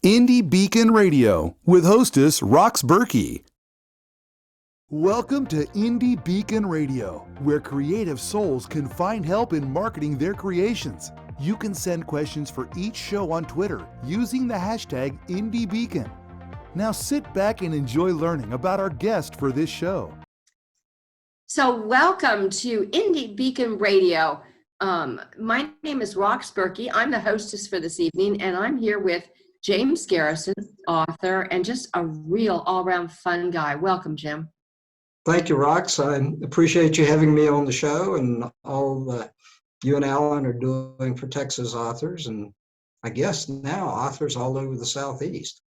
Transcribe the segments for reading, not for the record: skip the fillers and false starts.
Indie Beacon Radio with hostess Rox Burkey. Welcome to Indie Beacon Radio, where creative souls can find help in marketing their creations. You can send questions for each show on Twitter using the hashtag IndieBeacon. Now sit back and enjoy learning about our guest for this show. So welcome to Indie Beacon Radio. My name is Rox Burkey. I'm the hostess for this evening, and I'm here with James Garrison, author, and just a real all-around fun guy. Welcome, Jim. Thank you, Rox. I appreciate you having me on the show and all that you and Alan are doing for Texas authors, and I guess now authors all over the Southeast.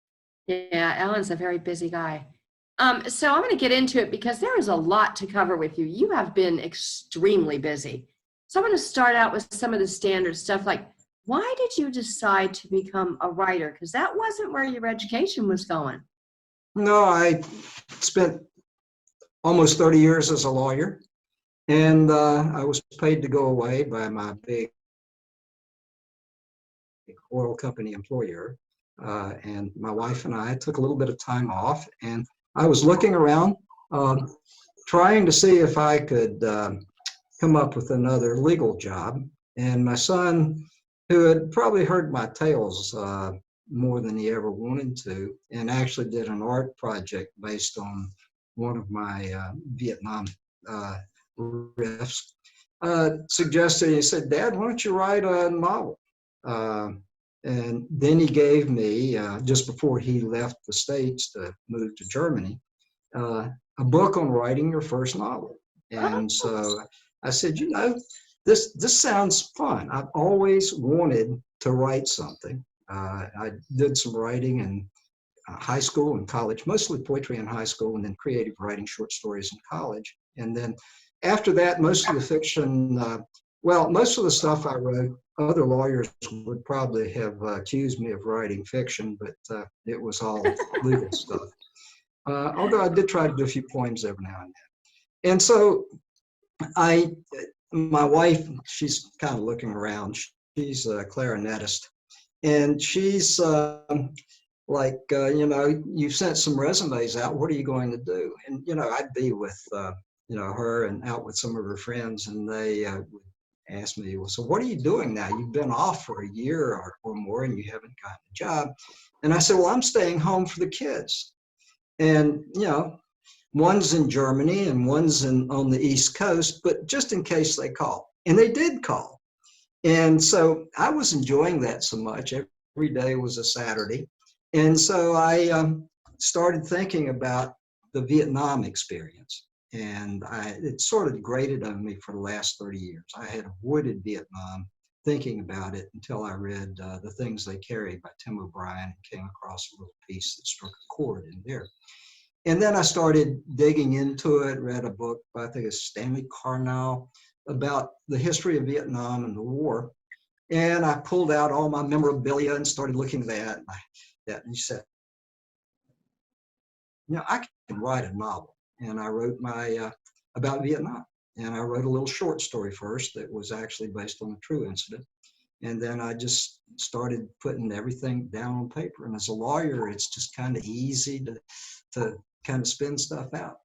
Yeah, Alan's a very busy guy. So I'm going to get into it because there is a lot to cover with you. You have been extremely busy. So I'm going to start out with some of the standard stuff like, why did you decide to become a writer? Because that wasn't where your education was going. No, I spent almost 30 years as a lawyer, and I was paid to go away by my big oil company employer. And my wife and I took a little bit of time off, and I was looking around, trying to see if I could come up with another legal job. And my son, who had probably heard my tales more than he ever wanted to, and actually did an art project based on one of my Vietnam riffs, suggested, he said, "Dad, why don't you write a novel?" And then he gave me, just before he left the States to move to Germany, a book on writing your first novel. And so I said, you know, this sounds fun. I've always wanted to write something. I did some writing in high school and college, mostly poetry in high school, and then creative writing, short stories in college. And then after that, most of the fiction, most of the stuff I wrote, other lawyers would probably have accused me of writing fiction, but it was all legal stuff. Although I did try to do a few poems every now and then. And so my wife, she's kind of looking around. She's a clarinetist, and she's you've sent some resumes out. What are you going to do? And, I'd be with, her and out with some of her friends, and they would ask me, well, so what are you doing now? You've been off for a year or more, and you haven't gotten a job. And I said, well, I'm staying home for the kids. And, one's in Germany and one's on the East Coast, but just in case they call. And they did call. And so I was enjoying that so much. Every day was a Saturday. And so I started thinking about the Vietnam experience. And it sort of grated on me for the last 30 years. I had avoided Vietnam, thinking about it, until I read The Things They Carry by Tim O'Brien and came across a little piece that struck a chord in there. And then I started digging into it, read a book by, I think it's Stanley Carnell, about the history of Vietnam and the war. And I pulled out all my memorabilia and started looking at that. And he said, I can write a novel. And I wrote about Vietnam. And I wrote a little short story first that was actually based on a true incident. And then I just started putting everything down on paper. And as a lawyer, it's just kind of easy to kind of spin stuff out.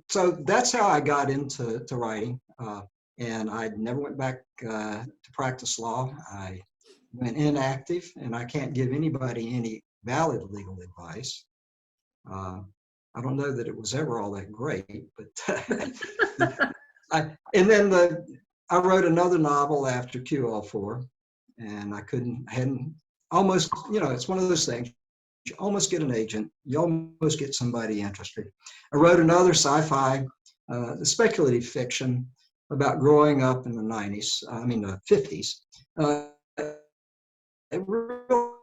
So that's how I got into writing. And I never went back to practice law. I went inactive, and I can't give anybody any valid legal advice. I don't know that it was ever all that great, but I wrote another novel after QL4, and it's one of those things. You almost get an agent, you almost get somebody interested. I wrote another sci-fi, speculative fiction about growing up in the 50s. It really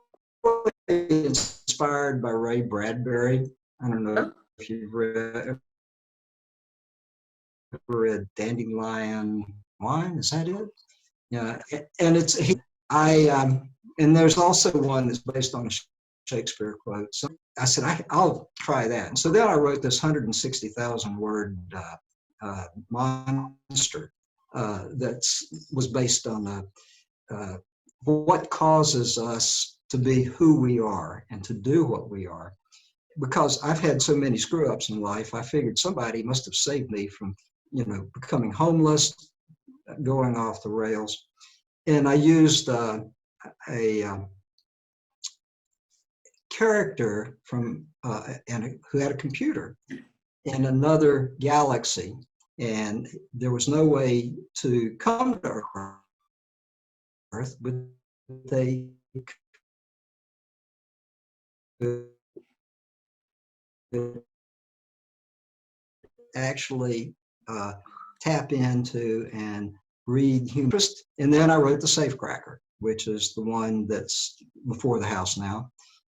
inspired by Ray Bradbury. I don't know if you've read Dandelion Wine, is that it? Yeah, and and there's also one that's based on a Shakespeare quote. So I said, I'll try that. And so then I wrote this 160,000 word monster that was based on what causes us to be who we are and to do what we are. Because I've had so many screw ups in life, I figured somebody must have saved me from, becoming homeless, going off the rails. And I used a character from who had a computer in another galaxy, and there was no way to come to Earth, but they could actually tap into and read human interest. And then I wrote the Safecracker, which is the one that's before the house now.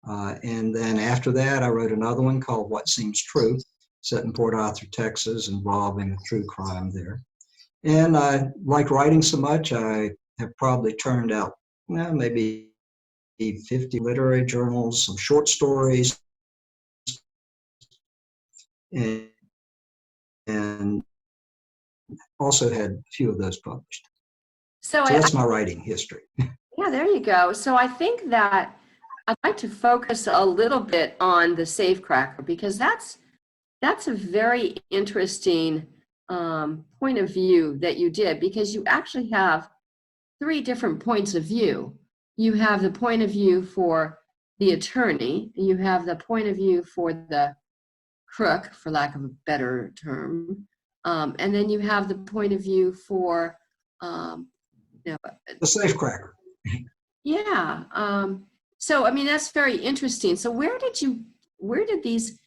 And then after that, I wrote another one called What Seems True, set in Port Arthur, Texas, involving a true crime there. And I like writing so much, I have probably turned out maybe 50 literary journals, some short stories, and also had a few of those published. So that's my writing history. Yeah, there you go. So I think that I'd like to focus a little bit on the Safecracker, because that's a very interesting point of view that you did, because you actually have 3 different points of view. You have the point of view for the attorney, you have the point of view for the crook, for lack of a better term, and then you have the point of view for the Safecracker. Yeah. So I mean, that's very interesting. So where did these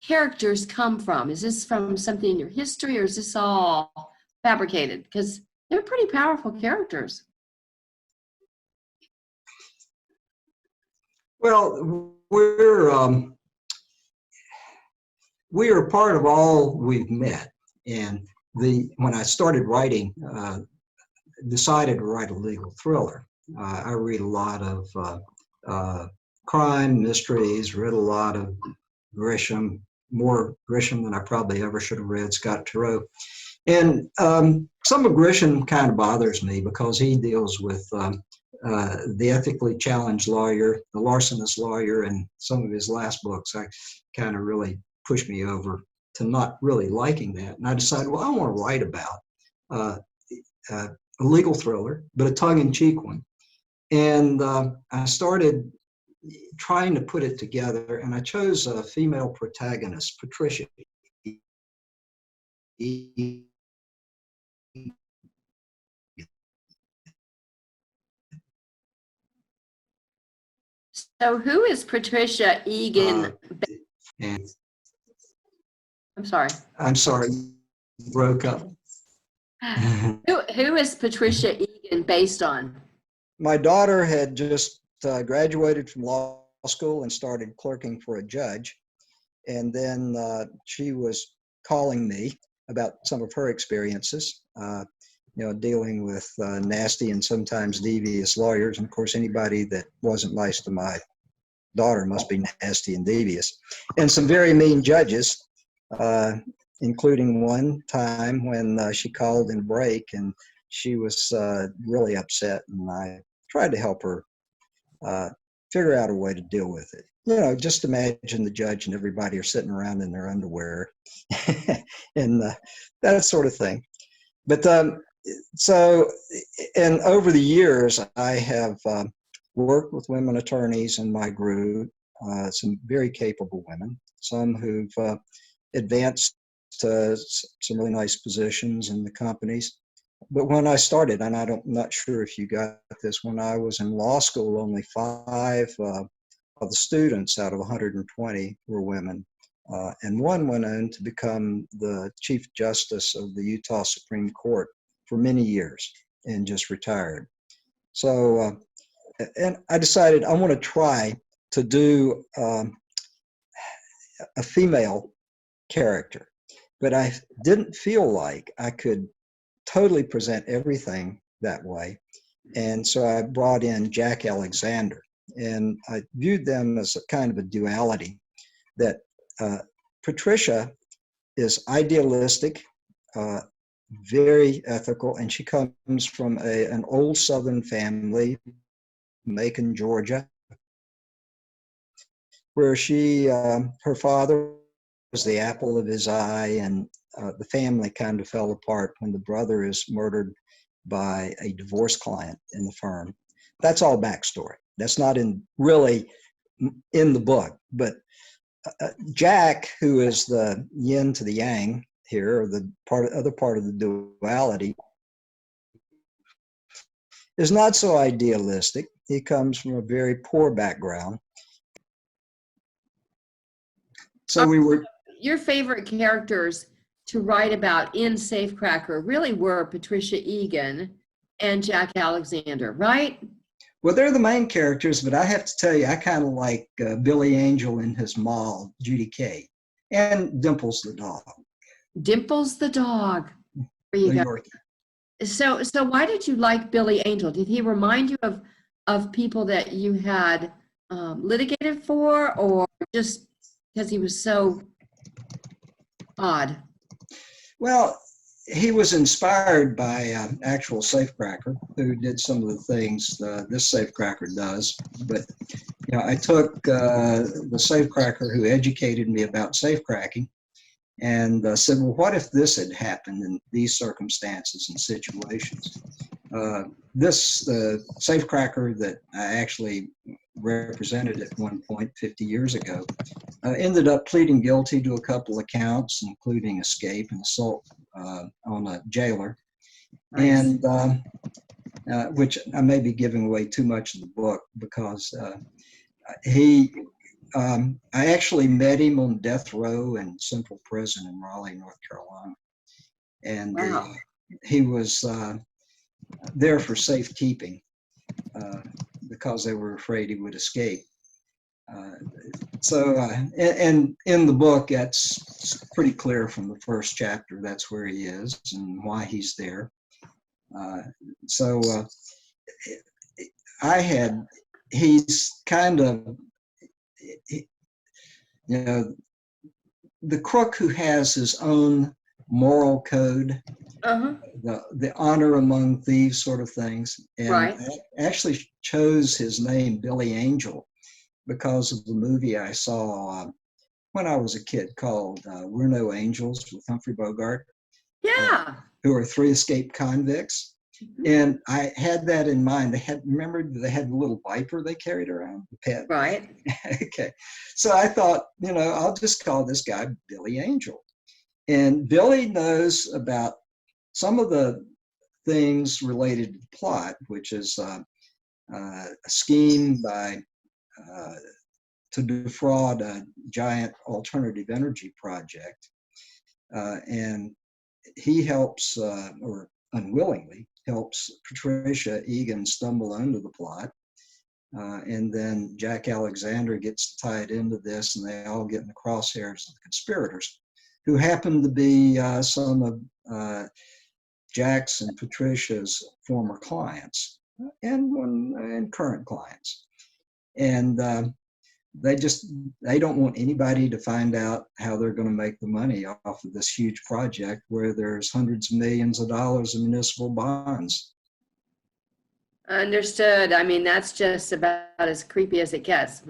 characters come from? Is this from something in your history, or is this all fabricated? Because they're pretty powerful characters. Well, we are part of all we've met. And when I started writing, decided to write a legal thriller. I read a lot of crime, mysteries, read a lot of Grisham, more Grisham than I probably ever should have read, Scott Turow. And some of Grisham kind of bothers me because he deals with the ethically challenged lawyer, the larcenous lawyer, and some of his last books I kind of really pushed me over to not really liking that. And I decided, well, I want to write about a legal thriller, but a tongue-in-cheek one. And I started trying to put it together, and I chose a female protagonist, Patricia. So who is Patricia Egan? And I'm sorry, broke up. Who is Patricia Egan based on? My daughter had just graduated from law school and started clerking for a judge. And then she was calling me about some of her experiences, dealing with nasty and sometimes devious lawyers. And of course, anybody that wasn't nice to my daughter must be nasty and devious. And some very mean judges, including one time when she called in break and she was really upset, and I tried to help her figure out a way to deal with it. Just imagine the judge and everybody are sitting around in their underwear and that sort of thing. But so, and over the years, I have worked with women attorneys in my group, some very capable women, some who've advanced to some really nice positions in the companies. But when I started, and I'm not sure if you got this, when I was in law school, only 5 of the students out of 120 were women. And one went on to become the Chief Justice of the Utah Supreme Court for many years and just retired. So, and I decided I want to try to do a female character, but I didn't feel like I could totally present everything that way. And so I brought in Jack Alexander, and I viewed them as a kind of a duality, that Patricia is idealistic, very ethical, and she comes from an old Southern family, Macon, Georgia, where her father was the apple of his eye, and the family kind of fell apart when the brother is murdered by a divorce client in the firm. That's all backstory. That's not really in the book, but Jack, who is the yin to the yang here, or the other part of the duality, is not so idealistic. He comes from a very poor background. So we were. Your favorite characters to write about in Safecracker really were Patricia Egan and Jack Alexander, right? Well, they're the main characters, but I have to tell you, I kind of like Billy Angel and his mom, Judy Kay, and Dimples the dog. Dimples the dog. There you go. So why did you like Billy Angel? Did he remind you of people that you had litigated for, or just because he was so odd? Well, he was inspired by actual Safecracker, who did some of the things this Safecracker does. But I took the Safecracker who educated me about safecracking and said, well, what if this had happened in these circumstances and situations? This Safecracker that I actually represented at one point 50 years ago ended up pleading guilty to a couple of counts, including escape and assault on a jailer. Nice. And which I may be giving away too much of the book, because I actually met him on death row in Central Prison in Raleigh, North Carolina. And wow. He was there for safekeeping because they were afraid he would escape. And in the book, that's pretty clear from the first chapter. That's where he is and why he's there. He's kind of, the crook who has his own moral code, the honor among thieves sort of things. And right. I actually chose his name, Billy Angel, because of the movie I saw when I was a kid called We're No Angels with Humphrey Bogart. Yeah. Who are 3 escaped convicts. And I had that in mind. They had the little viper they carried around, the pet. Right. Okay. So I thought, I'll just call this guy Billy Angel. And Billy knows about some of the things related to the plot, which is a scheme to defraud a giant alternative energy project. And he helps, or unwillingly helps, Patricia Egan stumble onto the plot. And then Jack Alexander gets tied into this, and they all get in the crosshairs of the conspirators, who happen to be some of Jack's and Patricia's former clients and current clients. And they don't want anybody to find out how they're going to make the money off of this huge project where there's hundreds of millions of dollars in municipal bonds. Understood. I mean, that's just about as creepy as it gets.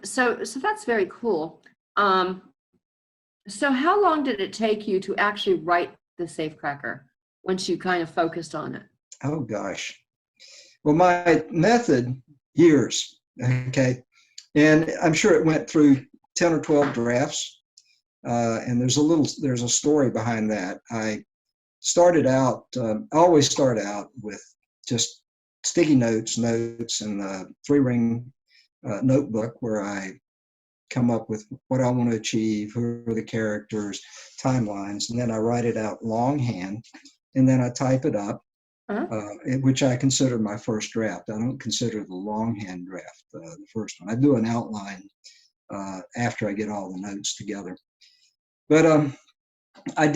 So that's very cool. So how long did it take you to actually write the Safecracker once you kind of focused on it? Oh gosh. Well, my method, years. Okay. And I'm sure it went through 10 or 12 drafts. And there's a story behind that. I always start out with just sticky notes in a 3-ring notebook where I come up with what I want to achieve, who are the characters, timelines, and then I write it out longhand, and then I type it up. Which I consider my first draft. I don't consider the longhand draft the first one. I do an outline after I get all the notes together. But I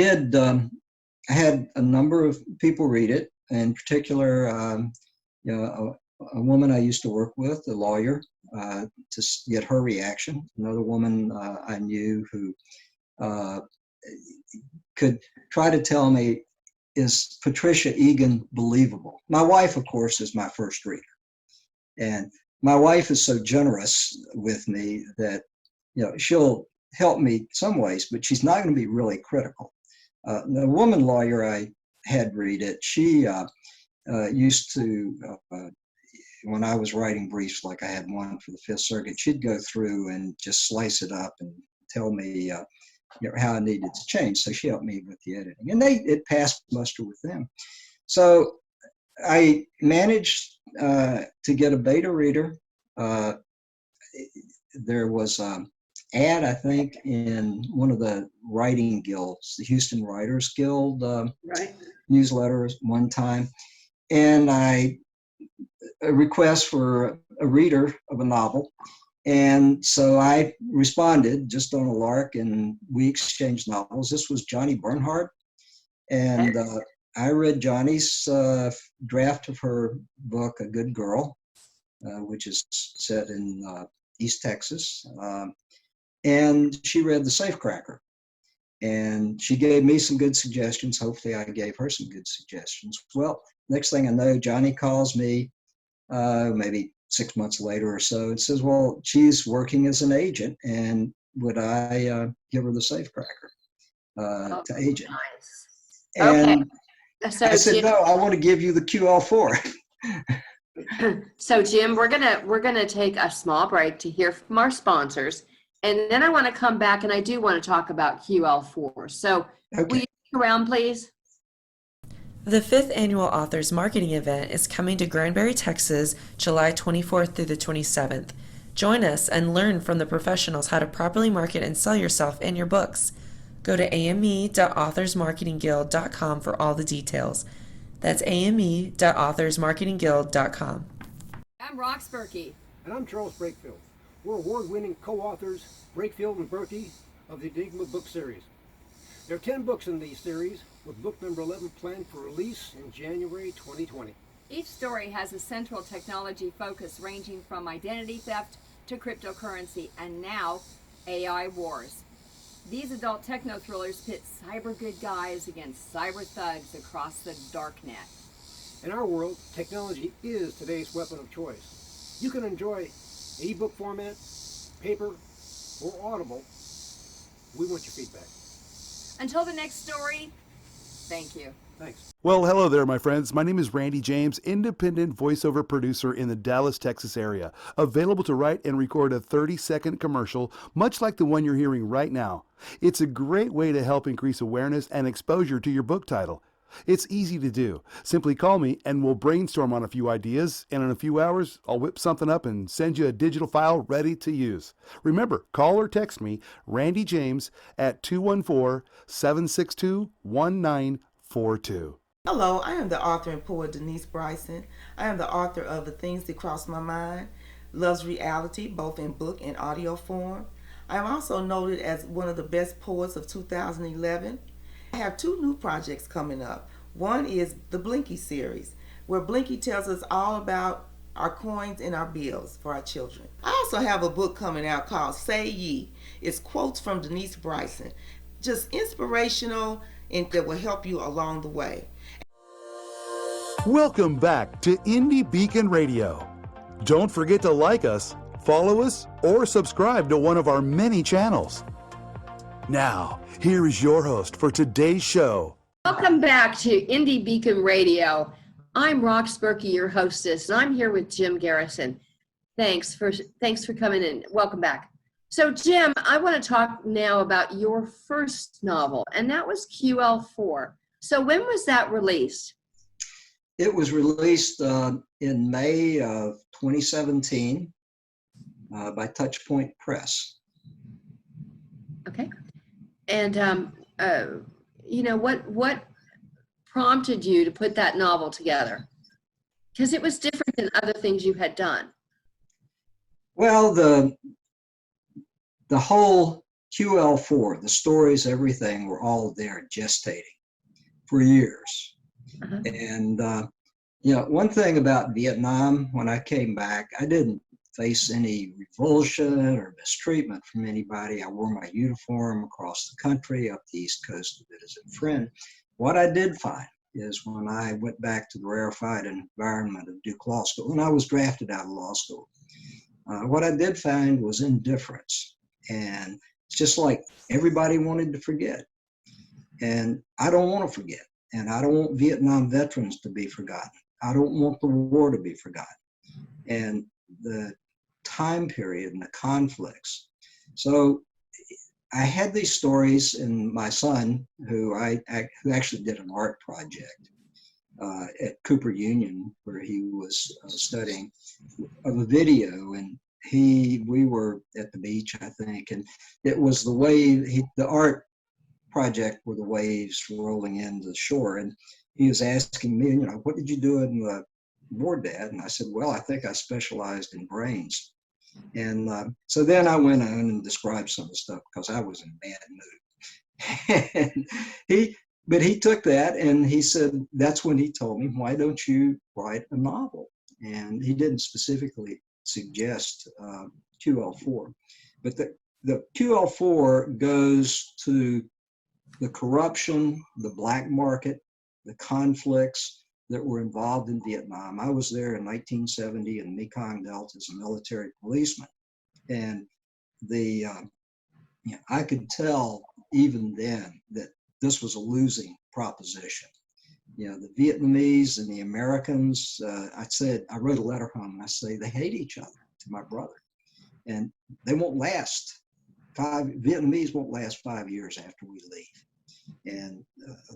had a number of people read it. In particular, a woman I used to work with, a lawyer, to get her reaction. Another woman I knew who could try to tell me, is Patricia Egan believable? My wife, of course, is my first reader. And my wife is so generous with me that, she'll help me some ways, but she's not going to be really critical. The woman lawyer I had read it, she used to, when I was writing briefs, like I had one for the Fifth Circuit, she'd go through and just slice it up and tell me how I needed to change. So she helped me with the editing, and it passed muster with them. So I managed to get a beta reader. There was an ad, I think, in one of the writing guilds, the Houston Writers Guild newsletter one time, and a request for a reader of a novel. And so I responded just on a lark, and we exchanged novels. This was Johnny Bernhardt, and I read Johnny's draft of her book, A Good Girl, which is set in East Texas. And she read The Safecracker. And she gave me some good suggestions. Hopefully I gave her some good suggestions. Well, next thing I know, Johnny calls me maybe 6 months later or so and says, well, she's working as an agent, and would I give her The Safecracker to agent? Nice. And So I said, Jim, no, I want to give you the QL4. So Jim, we're gonna take a small break to hear from our sponsors, and then I want to come back, and I do want to talk about QL4. So will you stick around, please? The 5th Annual Authors Marketing Event is coming to Granbury, Texas, July 24th through the 27th. Join us and learn from the professionals how to properly market and sell yourself and your books. Go to ame.authorsmarketingguild.com for all the details. That's ame.authorsmarketingguild.com. I'm Rox Burkey. And I'm Charles Brakefield. We're award-winning co-authors, Brakefield and Burkey, of the Enigma book series. There are 10 books in the series, with book number 11 planned for release in January 2020. Each story has a central technology focus ranging from identity theft to cryptocurrency and now AI wars. These adult techno thrillers pit cyber good guys against cyber thugs across the darknet. In our world, technology is today's weapon of choice. You can enjoy ebook format, paper, or Audible. We want your feedback. Until the next story, thank you. Thanks. Well, hello there, my friends. My name is Randy James, independent voiceover producer in the Dallas, Texas area, available to write and record a 30-second commercial, much like the one you're hearing right now. It's a great way to help increase awareness and exposure to your book title. It's easy to do. Simply call me and we'll brainstorm on a few ideas, and in a few hours, I'll whip something up and send you a digital file ready to use. Remember, call or text me, Randy James, at 214-762-1942. Hello, I am the author and poet Denise Bryson. I am the author of The Things That Cross My Mind, Love's Reality, both in book and audio form. I am also noted as one of the best poets of 2011. I have 2 new projects coming up. One is the Blinky series, where Blinky tells us all about our coins and our bills for our children. I also have a book coming out called Say Ye. It's quotes from Denise Bryson, just inspirational and that will help you along the way. Welcome back to Indie Beacon Radio. Don't forget to like us, follow us, or subscribe to one of our many channels. Now, here is your host for today's show. Welcome back to Indie Beacon Radio. I'm Rox Burkey, your hostess, and I'm here with Jim Garrison. Thanks for coming in. Welcome back. So, Jim, I want to talk now about your first novel, and that was QL4. So, when was that released? It was released in May of 2017 by Touchpoint Press. Okay. And, what prompted you to put that novel together? Because it was different than other things you had done. Well, the whole QL4, the stories, everything were all there gestating for years. Uh-huh. And, one thing about Vietnam, when I came back, I didn't face any revulsion or mistreatment from anybody. I wore my uniform across the country, up the East Coast to visit a friend. What I did find is when I went back to the rarefied environment of Duke Law School, and I was drafted out of law school, what I did find was indifference. And it's just like everybody wanted to forget. And I don't want to forget. And I don't want Vietnam veterans to be forgotten. I don't want the war to be forgotten. And the time period and the conflicts. So I had these stories, and my son, who actually did an art project at Cooper Union, where he was studying, of a video, and we were at the beach, I think, and it was the wave. The art project were the waves rolling into the shore, and he was asking me, what did you do in the war, Dad? And I said, well, I think I specialized in brains. And so then I went on and described some of the stuff because I was in a bad mood. And he took that and he said, that's when he told me, why don't you write a novel? And he didn't specifically suggest QL4, but the QL4 goes to the corruption, the black market, the conflicts that were involved in Vietnam. I was there in 1970 in Mekong Delta as a military policeman. And I could tell even then that this was a losing proposition. The Vietnamese and the Americans, I wrote a letter home and I say, they hate each other, to my brother. And they won't last. Vietnamese won't last 5 years after we leave. And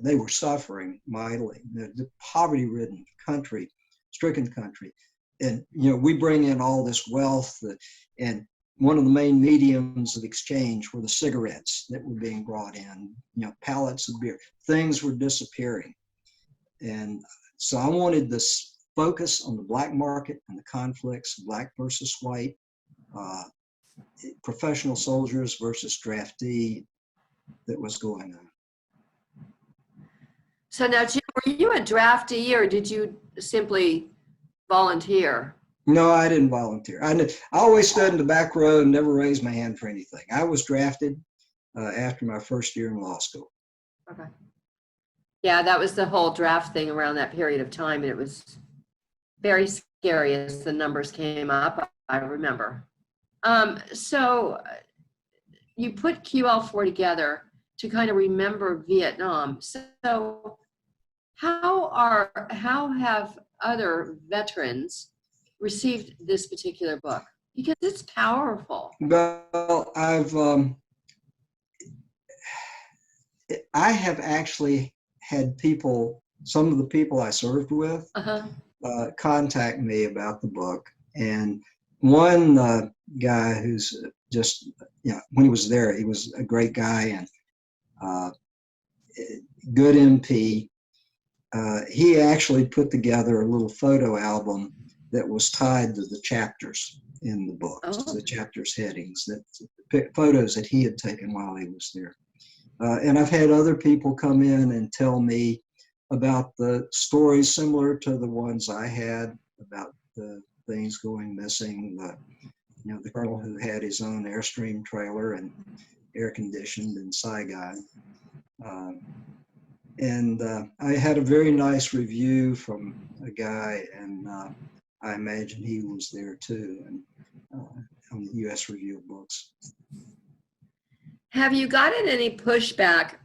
they were suffering mightily. The poverty-ridden country, stricken country. And, we bring in all this wealth, and one of the main mediums of exchange were the cigarettes that were being brought in, pallets of beer. Things were disappearing. And so I wanted this focus on the black market and the conflicts, black versus white, professional soldiers versus draftee that was going on. So now, Jim, were you a draftee or did you simply volunteer? No, I didn't volunteer. I always stood in the back row and never raised my hand for anything. I was drafted after my first year in law school. Okay. Yeah, that was the whole draft thing around that period of time, and it was very scary as the numbers came up, I remember. So you put QL4 together to kind of remember Vietnam. So how have other veterans received this particular book? Because it's powerful. Well, I have actually had some of the people I served with contact me about the book. And one guy who's just, when he was there, he was a great guy and good MP. He actually put together a little photo album that was tied to the chapters in the book, the chapters headings, that photos that he had taken while he was there. And I've had other people come in and tell me about the stories similar to the ones I had about the things going missing. The colonel who had his own Airstream trailer and air conditioned in Saigon. And I had a very nice review from a guy, and I imagine he was there too, and on the U.S. Review of Books. Have you gotten any pushback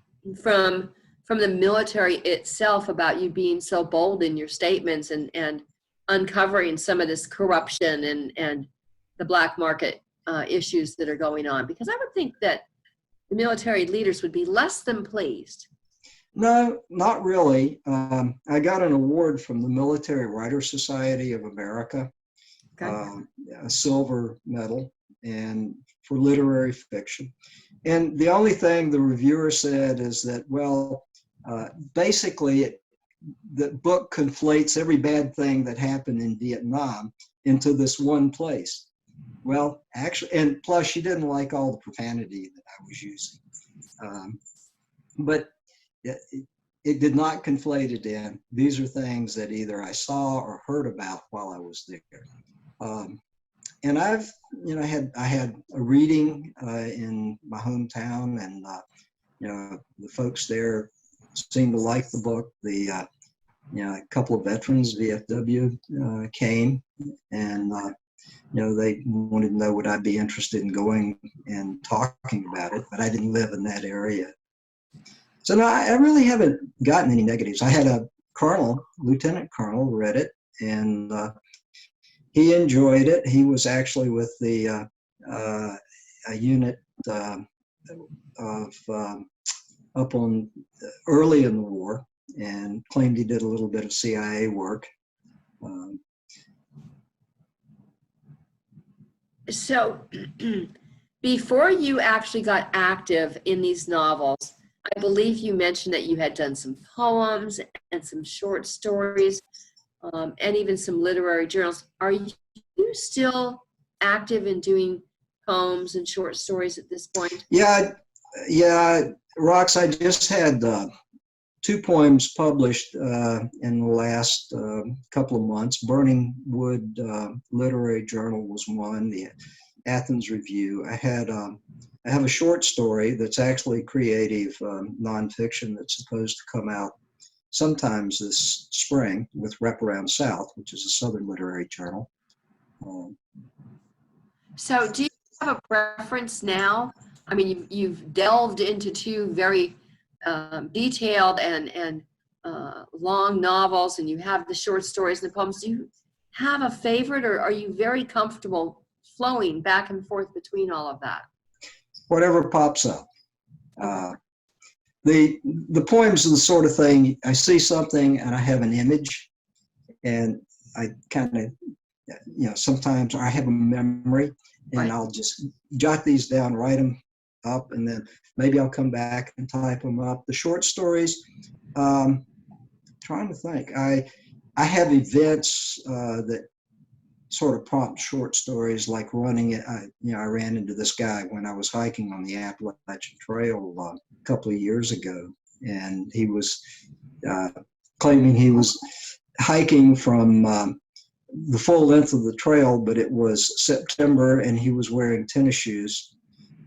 from the military itself about you being so bold in your statements and uncovering some of this corruption and the black market issues that are going on? Because I would think that the military leaders would be less than pleased. No, not really. I got an award from the Military Writers Society of America, a silver medal, and for literary fiction. And the only thing the reviewer said is that, well, basically the book conflates every bad thing that happened in Vietnam into this one place. Well, actually, and plus she didn't like all the profanity that I was using. But it did not conflate it in. These are things that either I saw or heard about while I was there. And I've, I had a reading in my hometown, and the folks there seemed to like the book. A couple of veterans, VFW, came, and they wanted to know would I be interested in going and talking about it, but I didn't live in that area. So no, I really haven't gotten any negatives. I had a lieutenant colonel, read it, and he enjoyed it. He was actually with a unit up on early in the war, and claimed he did a little bit of CIA work. So before you actually got active in these novels, I believe you mentioned that you had done some poems and some short stories, and even some literary journals. Are you still active in doing poems and short stories at this point? Yeah, Rox, I just had 2 poems published in the last couple of months. Burning Wood Literary Journal was one, the Athens Review. I have a short story that's actually creative nonfiction that's supposed to come out sometimes this spring with Wraparound South, which is a Southern literary journal. So do you have a preference now? I mean, you've delved into 2 very detailed and long novels, and you have the short stories and the poems. Do you have a favorite, or are you very comfortable flowing back and forth between all of that? Whatever pops up. The poems are the sort of thing, I see something and I have an image, and I kind of, sometimes I have a memory, and Right. I'll just jot these down, write them up, and then maybe I'll come back and type them up. The short stories, trying to think. I have events that sort of prompt short stories, like running it. I ran into this guy when I was hiking on the Appalachian Trail a couple of years ago, and he was claiming he was hiking from the full length of the trail, but it was September and he was wearing tennis shoes.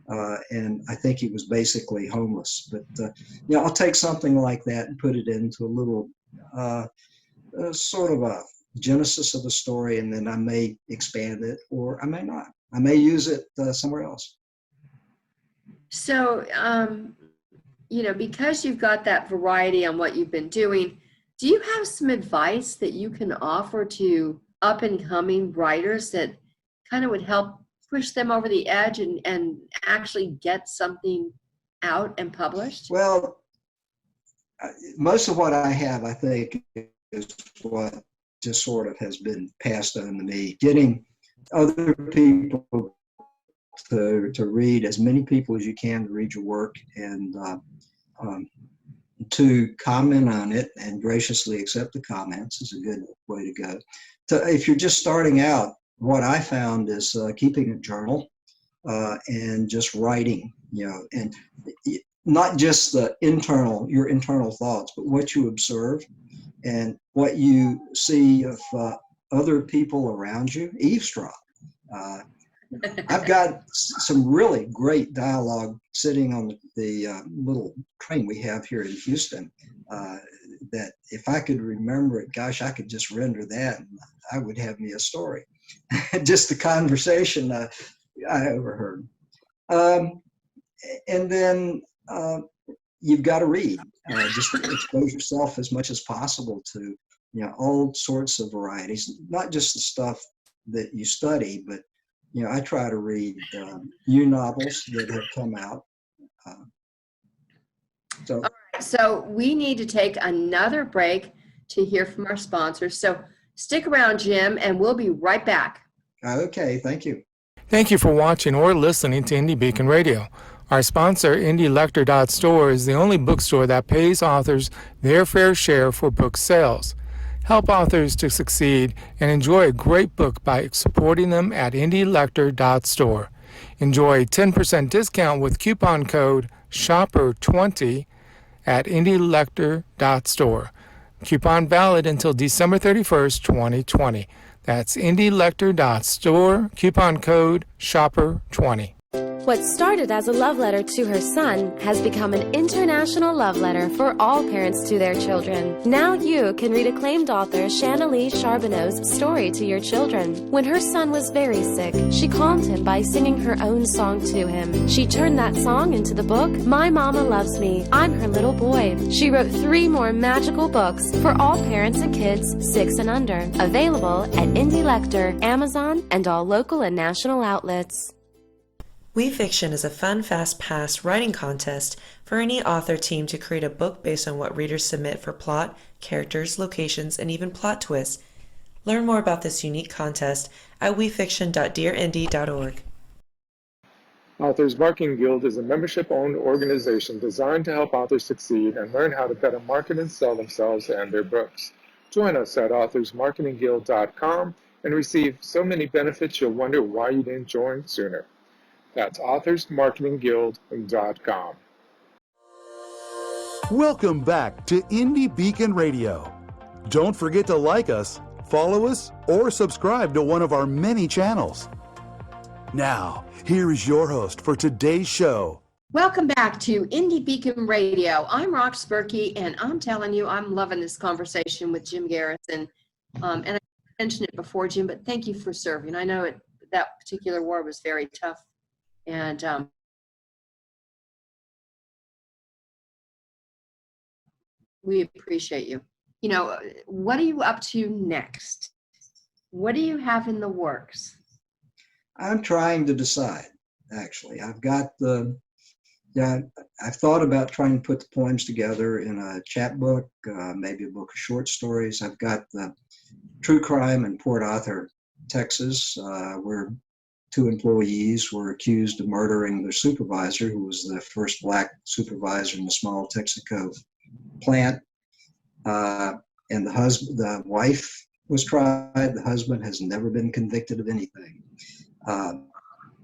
And I think he was basically homeless. But I'll take something like that and put it into a little sort of a genesis of the story, and then I may expand it, or I may not. I may use it somewhere else. So, because you've got that variety on what you've been doing, do you have some advice that you can offer to up and coming writers that kind of would help push them over the edge and actually get something out and published? Well, most of what I have, I think, is what just sort of has been passed on to me. Getting other people to read, as many people as you can to read your work, and to comment on it and graciously accept the comments is a good way to go. If you're just starting out, what I found is keeping a journal and just writing, and not just your internal thoughts, but what you observe and what you see of other people around you. Eavesdrop. I've got some really great dialogue sitting on the little train we have here in Houston that if I could remember it, gosh, I could just render that and I would have me a story. Just the conversation I overheard. And then you've got to read. Just expose yourself as much as possible to all sorts of varieties, not just the stuff that you study, but I try to read new novels that have come out. So we need to take another break to hear from our sponsors. So stick around, Jim, and we'll be right back. Okay, thank you. Thank you for watching or listening to Indie Beacon Radio. Our sponsor, IndieLector.store, is the only bookstore that pays authors their fair share for book sales. Help authors to succeed and enjoy a great book by supporting them at IndieLector.store. Enjoy a 10% discount with coupon code SHOPPER20 at IndieLector.store. Coupon valid until December 31st, 2020. That's indielector.store, coupon code SHOPPER20. What started as a love letter to her son has become an international love letter for all parents to their children. Now you can read acclaimed author Shanalee Charbonneau's story to your children. When her son was very sick, she calmed him by singing her own song to him. She turned that song into the book, My Mama Loves Me, I'm Her Little Boy. She wrote 3 more magical books for all parents and kids 6 and under. Available at Indie Lector, Amazon, and all local and national outlets. We Fiction is a fun, fast-paced writing contest for any author team to create a book based on what readers submit for plot, characters, locations, and even plot twists. Learn more about this unique contest at wefiction.dearindie.org. Authors Marketing Guild is a membership-owned organization designed to help authors succeed and learn how to better market and sell themselves and their books. Join us at authorsmarketingguild.com and receive so many benefits you'll wonder why you didn't join sooner. That's authorsmarketingguild.com. Welcome back to Indie Beacon Radio. Don't forget to like us, follow us, or subscribe to one of our many channels. Now, here is your host for today's show. Welcome back to Indie Beacon Radio. I'm Rox Burkey, and I'm telling you, I'm loving this conversation with Jim Garrison. And I mentioned it before, Jim, but thank you for serving. I know that particular war was very tough. And we appreciate you. You know, what are you up to next? What do you have in the works? I'm trying to decide, actually. I've thought about trying to put the poems together in a chapbook, maybe a book of short stories. I've got the True Crime in Port Arthur, Texas, where 2 employees were accused of murdering their supervisor, who was the first Black supervisor in the small Texaco plant. And the wife was tried. The husband has never been convicted of anything. And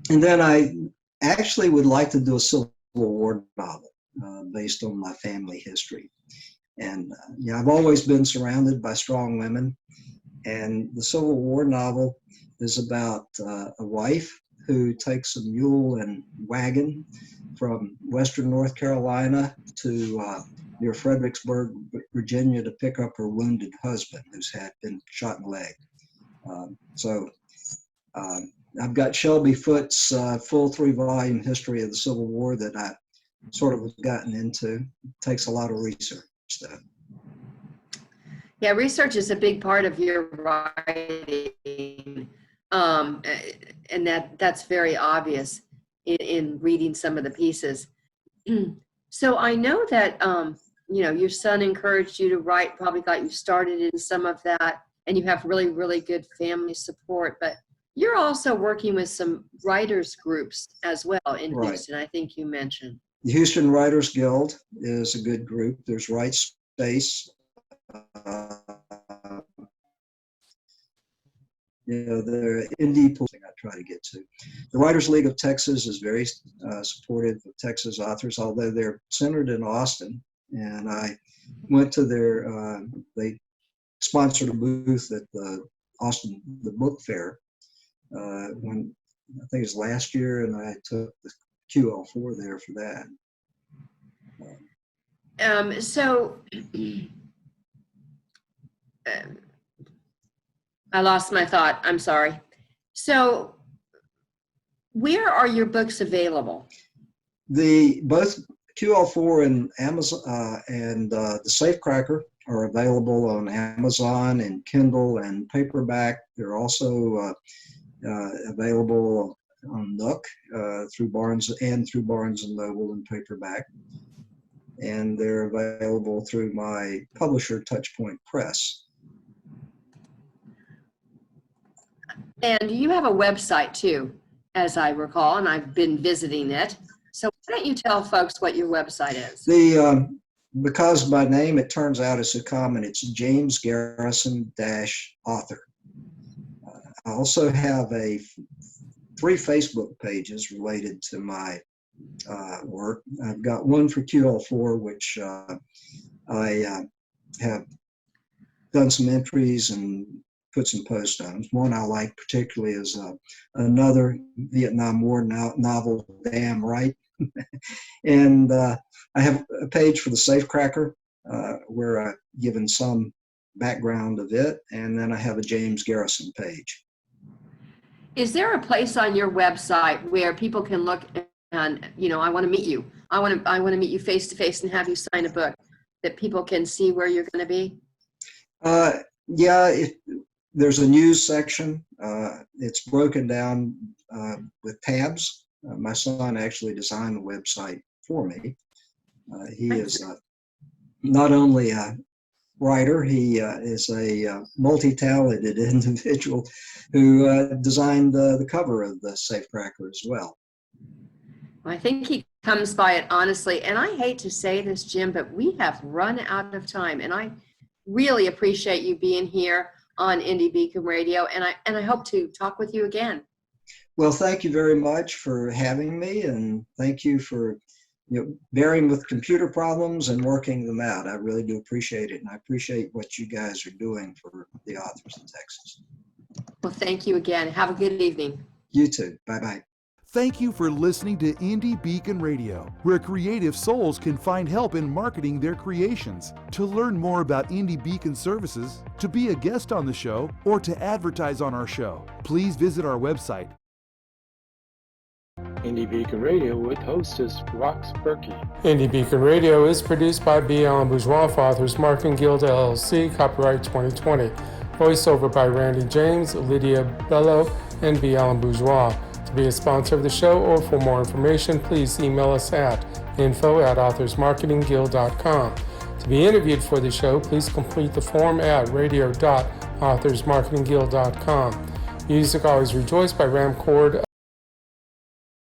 then I actually would like to do a Civil War novel based on my family history. And I've always been surrounded by strong women. And the Civil War novel is about a wife who takes a mule and wagon from western North Carolina to near Fredericksburg, Virginia, to pick up her wounded husband who's had been shot in the leg. I've got Shelby Foote's full 3-volume history of the Civil War that I sort of gotten into. It takes a lot of research, though. Yeah, research is a big part of your writing, and that's very obvious in reading some of the pieces. So I know that your son encouraged you to write, probably got you started in some of that, and you have really, really good family support. But you're also working with some writers groups as well in Houston, I think you mentioned. The Houston Writers Guild is a good group. There's Right Space. The indie thing I try to get to. The Writers League of Texas is very supportive of Texas authors, although they're centered in Austin. And I went to they sponsored a booth at the book fair when I think it was last year, and I took the QL4 there for that. I lost my thought. I'm sorry. So where are your books available? Both QL4 and Amazon and the Safecracker are available on Amazon and Kindle and paperback. They're also available on Nook through Barnes and Noble in paperback. And they're available through my publisher, Touchpoint Press. And you have a website too, as I recall, and I've been visiting it. So why don't you tell folks what your website is? Because my name, it turns out, is so common, it's James Garrison -author. I also have 3 Facebook pages related to my work. I've got one for QL4, which I have done some entries and put some posts on. One I like particularly is another Vietnam War novel, Damn Right. And I have a page for the Safecracker where I've given some background of it, and then I have a James Garrison page. Is there a place on your website where people can look and, I want to meet you. I want to meet you face to face and have you sign a book that people can see where you're going to be? Yeah, there's a news section. It's broken down with tabs. My son actually designed the website for me. He is not only a writer, he is a multi-talented individual who designed the cover of the Safecracker as well. I think he comes by it honestly, and I hate to say this, Jim, but we have run out of time, and I really appreciate you being here on Indie Beacon Radio, and I hope to talk with you again. Well, thank you very much for having me, and thank you for bearing with computer problems and working them out. I really do appreciate it, and I appreciate what you guys are doing for the authors in Texas. Well, thank you again. Have a good evening. You too. Bye-bye. Thank you for listening to Indie Beacon Radio, where creative souls can find help in marketing their creations. To learn more about Indie Beacon services, to be a guest on the show, or to advertise on our show, please visit our website. Indie Beacon Radio with hostess Rox Burkey. Indie Beacon Radio is produced by B. Allen Bourgeois for Authors Marketing Guild LLC, copyright 2020. Voiceover by Randy James, Lydia Bello, and B. Allen Bourgeois. To be a sponsor of the show or for more information, please email us at info@authorsmarketingguild.com. To be interviewed for the show, please complete the form at radio.authorsmarketingguild.com. Music Always Rejoice by Ramcord